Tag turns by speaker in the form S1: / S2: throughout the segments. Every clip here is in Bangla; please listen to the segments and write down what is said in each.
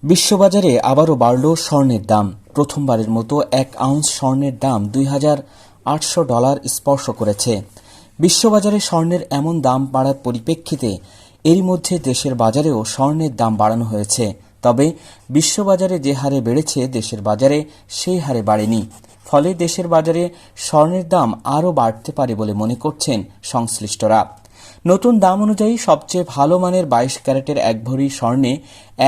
S1: বিশ্ববাজারে আবারও বাড়ল স্বর্ণের দাম। প্রথমবারের মতো 1 আউন্স স্বর্ণের দাম $2,800 স্পর্শ করেছে। বিশ্ববাজারে স্বর্ণের এমন দাম বাড়ার পরিপ্রেক্ষিতে এরই মধ্যে দেশের বাজারেও স্বর্ণের দাম বাড়ানো হয়েছে। তবে বিশ্ববাজারে যে হারে বেড়েছে দেশের বাজারে সেই হারে বাড়েনি। ফলে দেশের বাজারে স্বর্ণের দাম আরও বাড়তে পারে বলে মনে করছেন সংশ্লিষ্টরা। নতুন দাম অনুযায়ী সবচেয়ে ভালো মানের 22 ক্যারেটের 1 ভরি স্বর্ণে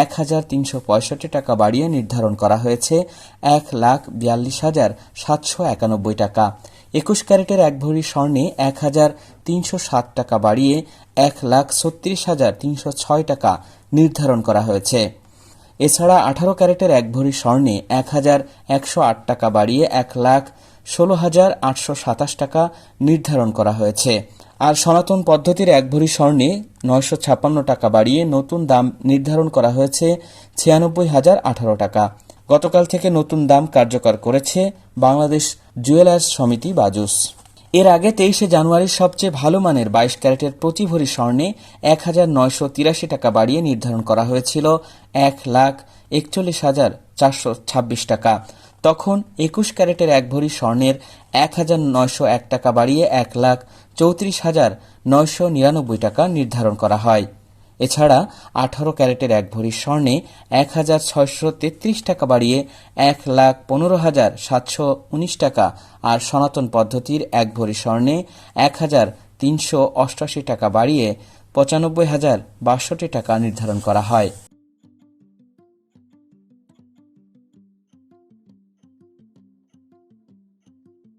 S1: 1,365 টাকা বাড়িয়ে নির্ধারণ করা হয়েছে 1,42,791 টাকা। 21 ক্যারেটের 1 ভরি স্বর্ণে 1,307 টাকা বাড়িয়ে 1,36,306 টাকা নির্ধারণ করা হয়েছে। এছাড়া 18 ক্যারেটের 1 ভরি স্বর্ণে 1,108 টাকা বাড়িয়ে 1,16,827 টাকা নির্ধারণ করা হয়েছে। আর সনাতন পদ্ধতির 1 ভরি স্বর্ণে 956 টাকা বাড়িয়ে নতুন দাম নির্ধারণ করা হয়েছে 96,018 টাকা। গতকাল থেকে নতুন দাম কার্যকর করেছে বাংলাদেশ জুয়েলার্স সমিতি বাজুস। এর আগে 23 জানুয়ারির সবচেয়ে ভালো মানের 22 ক্যারেটের প্রতি ভরি স্বর্ণে 1,983 টাকা বাড়িয়ে নির্ধারণ করা হয়েছিল 1,41,426 টাকা। তখন 21 ক্যারেটের 1 ভরি স্বর্ণের 1,901 টাকা বাড়িয়ে 1,34,999 টাকা নির্ধারণ করা হয়। এছাড়া 18 ক্যারেটের 1 ভরি স্বর্ণে 1,633 টাকা বাড়িয়ে 1,15,719 টাকা আর সনাতন পদ্ধতির 1 ভরি স্বর্ণে 1,388 টাকা বাড়িয়ে 95,062 টাকা নির্ধারণ করা হয়।